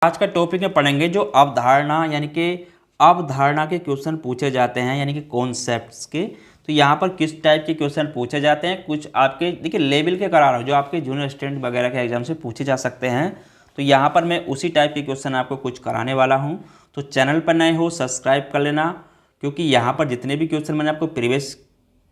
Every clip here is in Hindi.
आज का टॉपिक में पढ़ेंगे जो अवधारणा यानी कि अवधारणा के क्वेश्चन पूछे जाते हैं यानी कि कॉन्सेप्ट्स के। तो यहाँ पर किस टाइप के क्वेश्चन पूछे जाते हैं, कुछ आपके देखिए लेवल के करा रहा हूँ जो आपके जूनियर स्टूडेंट वगैरह के एग्जाम से पूछे जा सकते हैं। तो यहाँ पर मैं उसी टाइप के क्वेश्चन आपको कुछ कराने वाला हूँ। तो चैनल पर नए हो सब्सक्राइब कर लेना, क्योंकि यहाँ पर जितने भी क्वेश्चन मैंने आपको प्रीवियस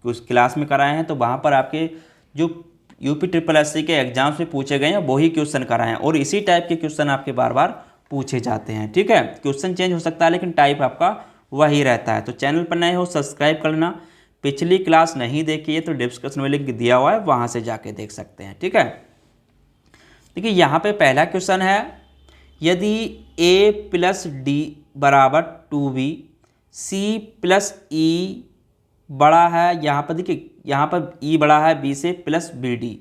क्लास में कराए हैं तो वहाँ पर आपके जो UPSSC के एग्जाम से पूछे गए हैं वही क्वेश्चन कराए हैं और इसी टाइप के क्वेश्चन आपके बार बार पूछे जाते हैं। ठीक है, क्वेश्चन चेंज हो सकता है लेकिन टाइप आपका वही रहता है। तो चैनल पर नए हो सब्सक्राइब कर लेना। पिछली क्लास नहीं देखी है तो डिस्क्रिप्शन में लिंक दिया हुआ है, वहाँ से जाके देख सकते हैं। ठीक है, देखिए यहाँ पे पहला क्वेश्चन है, यदि A + D = 2B, C + E बड़ा है, यहाँ पर देखिए यहाँ पर E बड़ा है B से प्लस BD,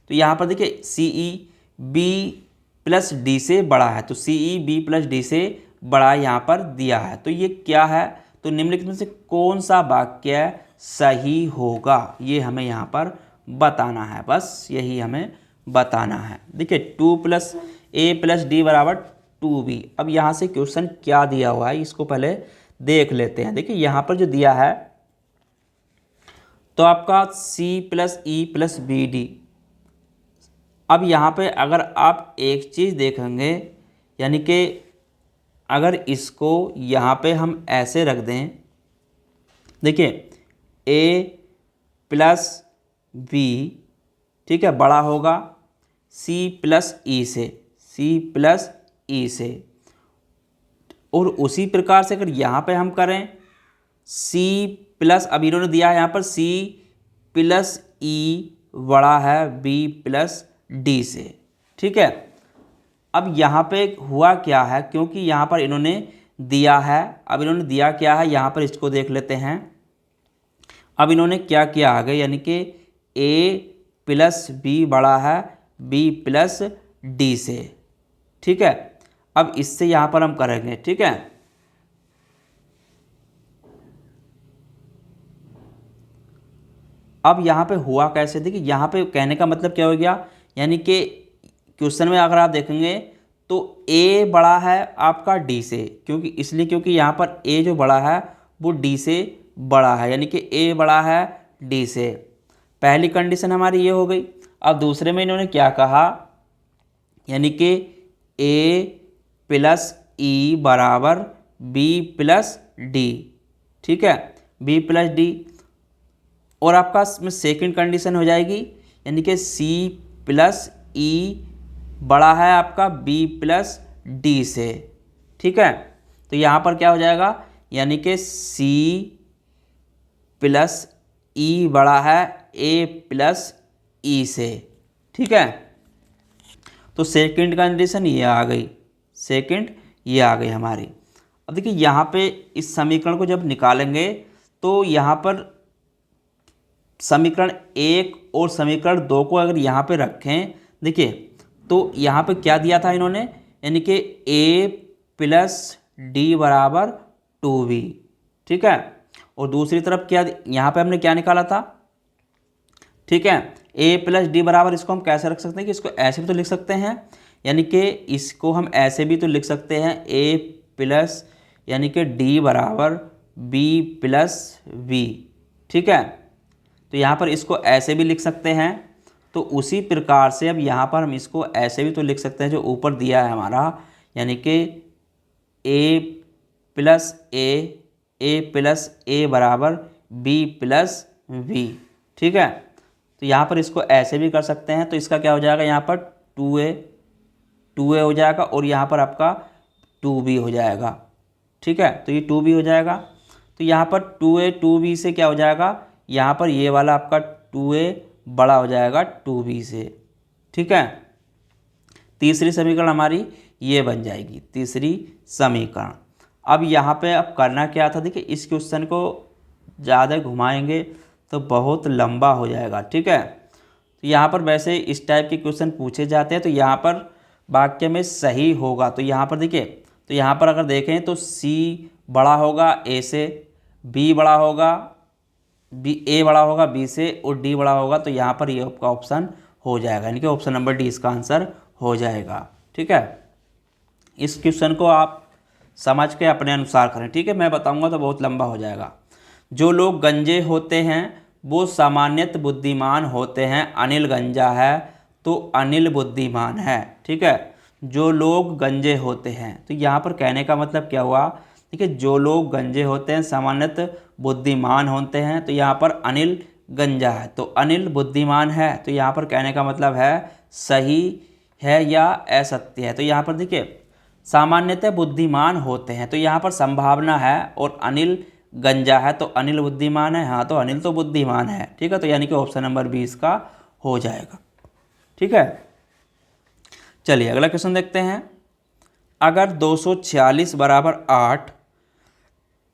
तो यहाँ पर देखिए CE B + D से बड़ा है, तो CE B + D से बड़ा यहाँ पर दिया है। तो ये क्या है, तो निम्नलिखित में से कौन सा वाक्य सही होगा, ये हमें यहाँ पर बताना है, बस यही हमें बताना है। देखिए 2 + A + D = 2B। अब यहाँ से क्वेश्चन क्या दिया हुआ है इसको पहले देख लेते हैं। देखिए यहाँ पर जो दिया है तो आपका C + E + BD। अब यहाँ पे अगर आप एक चीज़ देखेंगे यानी कि अगर इसको यहाँ पे हम ऐसे रख दें, देखिए A + B, ठीक है, बड़ा होगा C + E से, C + E से। और उसी प्रकार से अगर यहाँ पे हम करें अब इन्होंने दिया है यहाँ पर C + E बड़ा है B + D से। ठीक है, अब यहाँ पे हुआ क्या है, क्योंकि यहाँ पर इन्होंने दिया है, अब इन्होंने दिया क्या है यहाँ पर इसको देख लेते हैं। अब इन्होंने क्या किया आगे, यानी कि A + B बड़ा है B + D से। ठीक है, अब इससे यहाँ पर हम करेंगे। ठीक है, अब यहाँ पे हुआ कैसे, देखिए यहाँ पे कहने का मतलब क्या हो गया, यानी कि क्वेश्चन में अगर आप देखेंगे तो A बड़ा है आपका D से, क्योंकि यहाँ पर A जो बड़ा है वो D से बड़ा है, यानी कि A बड़ा है D से। पहली कंडीशन हमारी ये हो गई। अब दूसरे में इन्होंने क्या कहा, यानी कि A + E = B + D। ठीक है, B + D। और आपका इसमें सेकंड कंडीशन हो जाएगी, यानी कि C + E बड़ा है आपका B + D से। ठीक है, तो यहाँ पर क्या हो जाएगा, यानी कि C + E बड़ा है A + E से। ठीक है, तो सेकंड कंडीशन ये आ गई, हमारी। अब देखिए यहाँ पे इस समीकरण को जब निकालेंगे तो यहाँ पर समीकरण 1 और समीकरण 2 को अगर यहाँ पे रखें, देखिए तो यहाँ पे क्या दिया था इन्होंने, यानी कि A + D = 2B। ठीक है, और दूसरी तरफ क्या यहाँ पे हमने क्या निकाला था, ठीक है, A + D बराबर, इसको हम कैसे रख सकते हैं कि इसको ऐसे भी तो लिख सकते हैं, यानी कि इसको हम ऐसे भी तो लिख सकते हैं A+ यानी कि D = B + V। ठीक है, तो यहाँ पर इसको ऐसे भी लिख सकते हैं। तो उसी प्रकार से अब यहाँ पर हम इसको ऐसे भी तो लिख सकते हैं जो ऊपर दिया है हमारा, यानी कि A + A = B + V। ठीक है, तो यहाँ पर इसको ऐसे भी कर सकते हैं, तो इसका क्या हो जाएगा, यहाँ पर 2A हो जाएगा और यहाँ पर आपका 2B हो जाएगा। ठीक है, तो ये 2B हो जाएगा। तो यहाँ पर 2A 2B से क्या हो जाएगा, यहाँ पर ये वाला आपका 2A बड़ा हो जाएगा 2B से। ठीक है, तीसरी समीकरण हमारी ये बन जाएगी, तीसरी समीकरण। अब यहाँ पे अब करना क्या था, देखिए इस क्वेश्चन को ज़्यादा घुमाएंगे तो बहुत लंबा हो जाएगा। ठीक है, तो यहाँ पर वैसे इस टाइप के क्वेश्चन पूछे जाते हैं, तो यहाँ पर वाक्य में सही होगा। तो यहाँ पर देखिए, तो यहाँ पर अगर देखें तो C बड़ा होगा A से, B बड़ा होगा A बड़ा होगा B से और D बड़ा होगा, तो यहाँ पर ये आपका ऑप्शन हो जाएगा, यानी कि ऑप्शन नंबर D इसका आंसर हो जाएगा। ठीक है, इस क्वेश्चन को आप समझ के अपने अनुसार करें, ठीक है। मैं बताऊंगा तो बहुत लंबा हो जाएगा। जो लोग गंजे होते हैं वो सामान्यतः बुद्धिमान होते हैं। अनिल गंजा है तो अनिल बुद्धिमान है, ठीक है। जो लोग गंजे होते हैं, तो यहाँ पर कहने का मतलब क्या हुआ, ठीक है। जो लोग गंजे होते हैं सामान्यतः बुद्धिमान होते हैं, तो यहाँ पर अनिल गंजा है तो अनिल बुद्धिमान है, तो यहाँ पर कहने का मतलब है सही है या असत्य है। तो यहाँ पर देखिए सामान्यतः बुद्धिमान होते हैं, तो यहाँ पर संभावना है, और अनिल गंजा है तो अनिल बुद्धिमान है। हाँ, तो अनिल तो बुद्धिमान है, ठीक है। तो यानी कि ऑप्शन नंबर 20 का हो जाएगा, ठीक है। चलिए अगला क्वेश्चन देखते हैं। अगर 246 बराबर 8,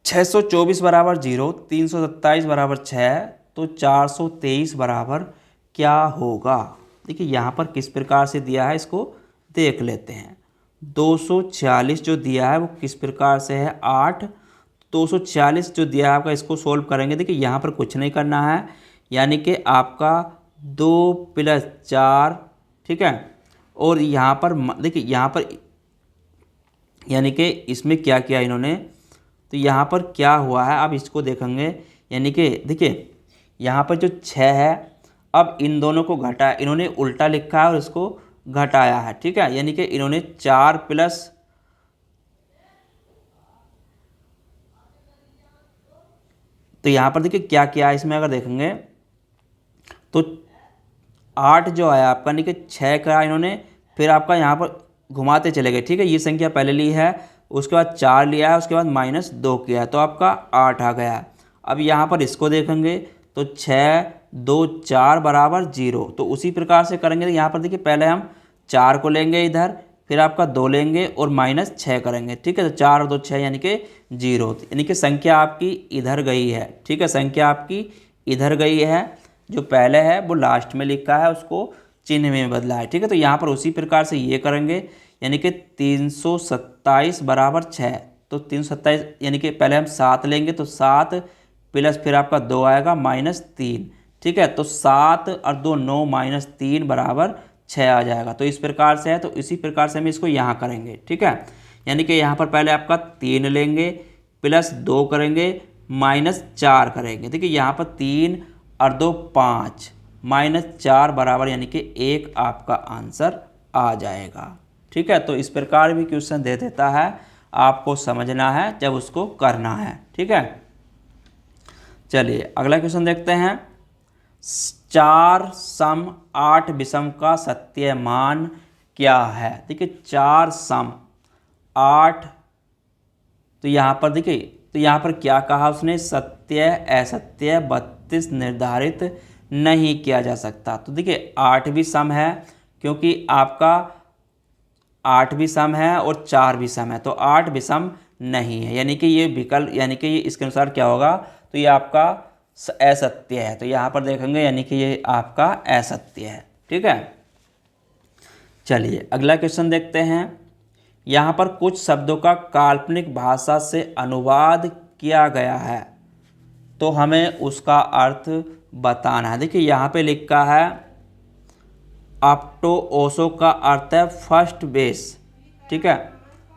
624 बराबर 0, 327 बराबर 6, तो 423 बराबर क्या होगा। देखिए यहाँ पर किस प्रकार से दिया है, इसको देख लेते हैं। 246 जो दिया है वो किस प्रकार से है, 8, 246 जो दिया है आपका, इसको सोल्व करेंगे। देखिए यहाँ पर कुछ नहीं करना है, यानी कि आपका 2 + 4, ठीक है। और यहाँ पर देखिए यहाँ पर यानी कि इसमें क्या किया इन्होंने, तो यहाँ पर क्या हुआ है अब इसको देखेंगे। यानी कि देखिए यहाँ पर जो 6 है, अब इन दोनों को घटाया, इन्होंने उल्टा लिखा है और इसको घटाया है, ठीक है। यानी कि इन्होंने 4 प्लस, तो यहाँ पर देखिए क्या किया है इसमें अगर देखेंगे तो 8 जो है आपका, यानी कि 6 का इन्होंने फिर आपका यहाँ पर घुमाते चले गए, ठीक है। ये संख्या पहले ली है, उसके बाद 4 लिया है, उसके बाद -2 किया है, तो आपका 8 आ गया। अब यहाँ पर इसको देखेंगे तो 6, 2, 4 बराबर 0, तो उसी प्रकार से करेंगे। तो यहाँ पर देखिए पहले हम 4 को लेंगे इधर, फिर आपका 2 लेंगे और -6 करेंगे, ठीक है। तो 4 और 2 6 यानी कि 0, यानी कि संख्या आपकी इधर गई है, ठीक है। संख्या आपकी इधर गई है, जो पहले है वो लास्ट में लिखा है, उसको चिन्ह में बदला है, ठीक है। तो यहाँ पर उसी प्रकार से ये करेंगे, यानी कि 327 बराबर 6, तो 327 यानी कि पहले हम 7 लेंगे, तो 7 प्लस फिर आपका 2 आएगा -3, ठीक है। तो 7 और 2 9 -3 बराबर 6 आ जाएगा। तो इस प्रकार से है, तो इसी प्रकार से हम इसको यहाँ करेंगे, ठीक है। यानी कि यहाँ पर पहले आपका 3 लेंगे, प्लस 2 करेंगे, -4 करेंगे। देखिए यहाँ पर 3 और 2 5, -4 बराबर यानी कि 1 आपका आंसर आ जाएगा, ठीक है। तो इस प्रकार भी क्वेश्चन दे देता है, आपको समझना है जब उसको करना है, ठीक है। चलिए अगला क्वेश्चन देखते हैं। 4 सम 8 विषम का सत्य मान क्या है। देखिए 4 सम 8, तो यहाँ पर देखिए, तो यहाँ पर क्या कहा उसने, सत्य असत्य 32 निर्धारित नहीं किया जा सकता। तो देखिए 8 भी सम है, क्योंकि आपका 8 भी सम है और 4 भी सम है, तो 8 विषम नहीं है, यानी कि ये विकल्प, यानी कि ये इसके अनुसार क्या होगा, तो ये आपका असत्य है। तो यहाँ पर देखेंगे यानी कि ये आपका असत्य है, ठीक है। चलिए अगला क्वेश्चन देखते हैं। यहाँ पर कुछ शब्दों का काल्पनिक भाषा से अनुवाद किया गया है, तो हमें उसका अर्थ बताना है। देखिए यहाँ पे लिखा है ऑप्टो ओसो का अर्थ है फर्स्ट बेस, ठीक है।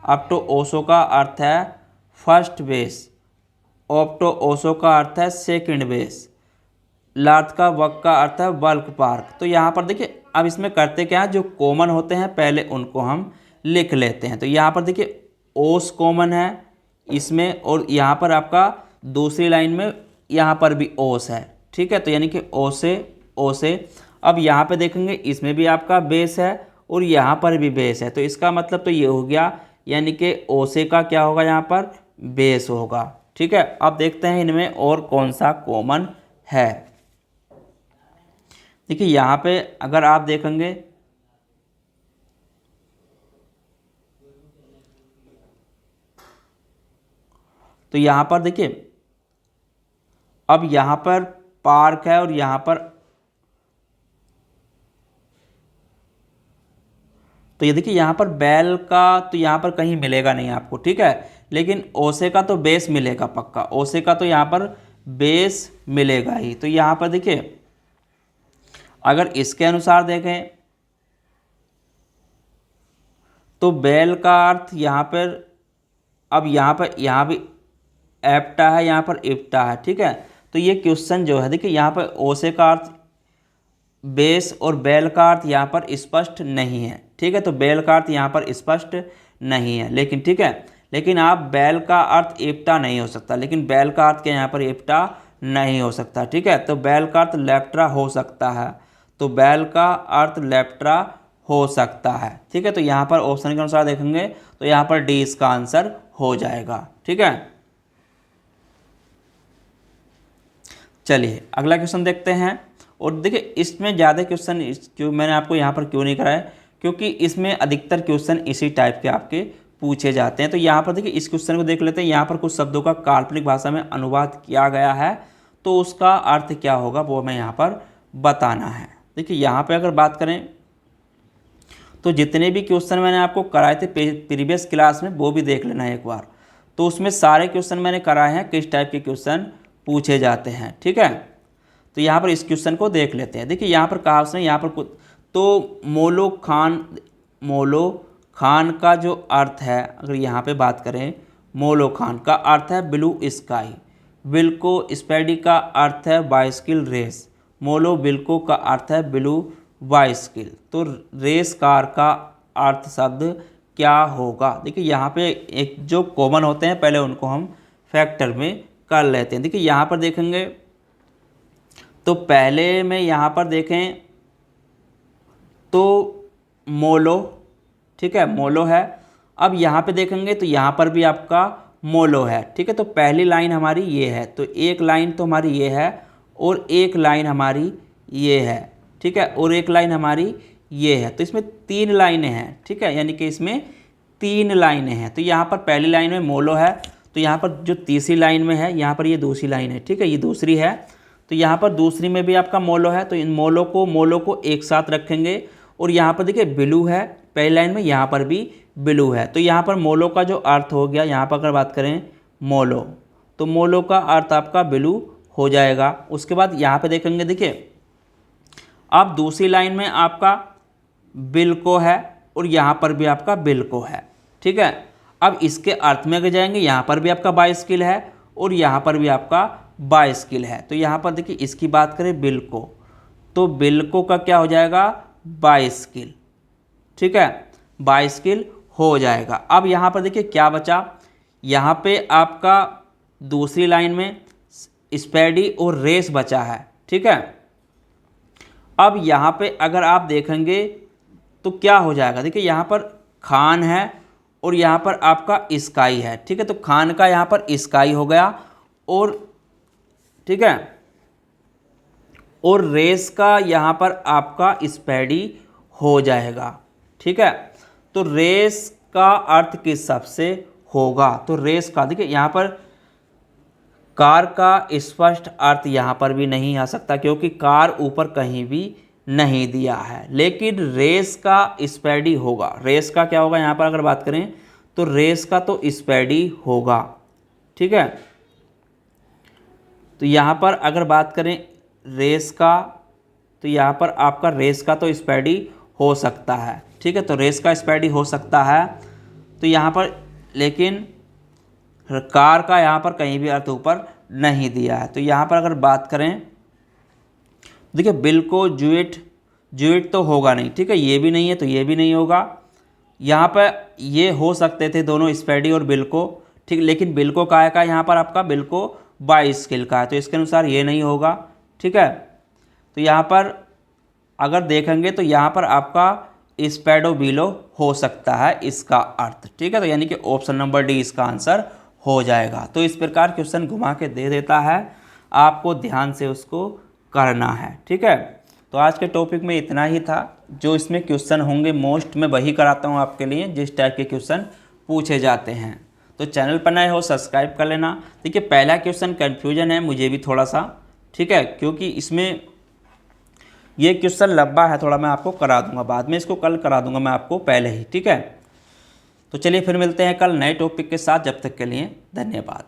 ऑप्टो ओसो का अर्थ है फर्स्ट बेस, ऑप्टो ओसो का अर्थ है सेकंड बेस, लार्थ का वक का अर्थ है बल्क पार्क। तो यहाँ पर देखिए अब इसमें करते क्या है, जो कॉमन होते हैं पहले उनको हम लिख लेते हैं। तो यहाँ पर देखिए ओस कॉमन है इसमें, और यहाँ पर आपका दूसरी लाइन में यहाँ पर भी ओस है, ठीक है। तो यानी कि ओसे ओसे। अब यहाँ पे देखेंगे इसमें भी आपका बेस है और यहाँ पर भी बेस है, तो इसका मतलब तो ये हो गया, यानी कि ओसे का क्या होगा, यहाँ पर बेस होगा, ठीक है। अब देखते हैं इनमें और कौन सा कॉमन है। देखिए यहाँ पे अगर आप देखेंगे तो यहाँ पर देखिए अब यहाँ पर पार्क है और यहाँ पर, तो ये देखिए यहाँ पर बैल का तो यहाँ पर कहीं मिलेगा नहीं आपको, ठीक है। लेकिन ओसे का तो बेस मिलेगा पक्का, ओसे का तो यहाँ पर बेस मिलेगा ही। तो यहाँ पर देखिए अगर इसके अनुसार देखें तो बेल का अर्थ यहाँ पर, अब यहाँ भी एप्टा है, यहाँ पर इप्टा है, ठीक है। तो ये क्वेश्चन जो है देखिए यहाँ पर ओसे का अर्थ बेस और बेल का अर्थ यहाँ पर स्पष्ट नहीं है, ठीक है। तो बेल का अर्थ यहाँ पर स्पष्ट नहीं है, लेकिन ठीक है, लेकिन आप बेल का अर्थ इप्टा नहीं हो सकता, लेकिन बेल का अर्थ क्या यहाँ पर इप्टा नहीं हो सकता, ठीक है। तो बेल का अर्थ लेप्ट्रा हो सकता है, तो बेल का अर्थ लेप्ट्रा हो सकता है, ठीक है। तो यहाँ पर ऑप्शन के अनुसार देखेंगे तो यहाँ पर डी इसका आंसर हो जाएगा, ठीक है। चलिए अगला क्वेश्चन देखते हैं। और देखिए इसमें ज़्यादा क्वेश्चन क्यों मैंने आपको यहाँ पर क्यों नहीं कराया, क्योंकि इसमें अधिकतर क्वेश्चन इसी टाइप के आपके पूछे जाते हैं। तो यहाँ पर देखिए इस क्वेश्चन को देख लेते हैं। यहाँ पर कुछ शब्दों का काल्पनिक भाषा में अनुवाद किया गया है, तो उसका अर्थ क्या होगा वो हमें यहाँ पर बताना है। देखिए यहाँ पर अगर बात करें तो जितने भी क्वेश्चन मैंने आपको कराए थे प्रीवियस क्लास में वो भी देख लेना है एक बार। तो उसमें सारे क्वेश्चन मैंने कराए हैं किस टाइप के क्वेश्चन पूछे जाते हैं, ठीक है। तो यहाँ पर इस क्वेश्चन को देख लेते हैं। देखिए यहाँ पर कहा उसने, यहाँ पर तो मोलो खान का जो अर्थ है, अगर यहाँ पे बात करें मोलो खान का अर्थ है ब्लू स्काई, बिल्को स्पैडी का अर्थ है बाइसिकल रेस, मोलो बिल्को का अर्थ है ब्लू बाइसिकल। तो रेस कार का अर्थ शब्द क्या होगा। देखिए यहाँ पे एक जो कॉमन होते हैं पहले उनको हम फैक्टर में कर लेते हैं। देखिए यहाँ पर देखेंगे तो पहले में यहाँ पर देखें तो मोलो, ठीक है, मोलो है। अब यहाँ पे देखेंगे तो यहाँ पर भी आपका मोलो है, ठीक है। तो पहली लाइन हमारी ये है, तो एक लाइन तो हमारी ये है और एक लाइन हमारी ये है, ठीक है, और एक लाइन हमारी ये है। तो इसमें 3 लाइनें हैं, ठीक है, यानी कि इसमें 3 लाइनें हैं। तो यहाँ पर पहली लाइन में मोलो है, तो यहाँ पर जो तीसरी लाइन में है यहाँ पर ये दूसरी लाइन है, ठीक है, ये दूसरी है। तो यहाँ पर दूसरी में भी आपका मोलो है, तो इन मोलो को एक साथ रखेंगे। और यहाँ पर देखिए ब्लू है पहली लाइन में, यहाँ पर भी ब्लू है। तो यहाँ पर मोलो का जो अर्थ हो गया, यहाँ पर अगर बात करें मोलो, तो मोलो का अर्थ आपका ब्लू हो जाएगा। उसके बाद यहाँ पे देखेंगे, देखिए अब दूसरी लाइन में आपका बिल्को है और यहाँ पर भी आपका बिल्को है, ठीक है। अब इसके अर्थ में अगर जाएंगे, यहाँ पर भी आपका बाइसिकल है और यहाँ पर भी आपका बाइसिकल है। तो यहाँ पर देखिए इसकी बात करें बिल्को, तो बिल्को का क्या हो जाएगा बाइसिकल, ठीक है, बाइसिकल हो जाएगा। अब यहाँ पर देखिए क्या बचा, यहाँ पे आपका दूसरी लाइन में स्पैडी और रेस बचा है, ठीक है। अब यहाँ पे अगर आप देखेंगे तो क्या हो जाएगा, देखिए यहाँ पर खान है और यहाँ पर आपका स्काई है, ठीक है। तो खान का यहाँ पर स्काई हो गया और ठीक है, और रेस का यहाँ पर आपका स्पैडी हो जाएगा, ठीक है। तो रेस का अर्थ किस शब्द से होगा, तो रेस का देखिए यहाँ पर कार का स्पष्ट अर्थ यहाँ पर भी नहीं आ सकता क्योंकि कार ऊपर कहीं भी नहीं दिया है, लेकिन रेस का स्पैडी होगा। रेस का क्या होगा यहाँ पर अगर बात करें तो रेस का तो स्पैडी होगा, ठीक है। तो यहाँ पर अगर बात करें रेस का, तो यहाँ पर आपका रेस का तो स्पैडी हो सकता है, ठीक है। तो रेस का स्पैडी हो सकता है, तो यहाँ पर लेकिन कार का यहाँ पर कहीं भी अर्थ ऊपर नहीं दिया है। तो यहाँ पर अगर बात करें देखिए बिल्को ज्यूइट तो होगा नहीं, ठीक है, ये भी नहीं है तो ये भी नहीं होगा। यहाँ पर ये हो सकते थे दोनों स्पैडी और बिल्को, ठीक, लेकिन बिल्को का है यहाँ पर आपका बिल्को बाइसिकल का है, तो इसके अनुसार ये नहीं होगा, ठीक है। तो यहाँ पर अगर देखेंगे तो यहाँ पर आपका स्पैडो बिलो हो सकता है इसका अर्थ, ठीक है। तो यानी कि ऑप्शन नंबर डी इसका आंसर हो जाएगा। तो इस प्रकार क्वेश्चन घुमा के दे देता है, आपको ध्यान से उसको करना है, ठीक है। तो आज के टॉपिक में इतना ही था। जो इसमें क्वेश्चन होंगे मोस्ट मैं वही कराता हूँ आपके लिए जिस टाइप के क्वेश्चन पूछे जाते हैं। तो चैनल पर नए हो सब्सक्राइब कर लेना। देखिए पहला क्वेश्चन कन्फ्यूजन है मुझे भी थोड़ा सा, ठीक है, क्योंकि इसमें ये क्वेश्चन लंबा है थोड़ा, मैं आपको करा दूंगा बाद में, इसको कल करा दूंगा मैं आपको पहले ही, ठीक है। तो चलिए फिर मिलते हैं कल नए टॉपिक के साथ, जब तक के लिए धन्यवाद।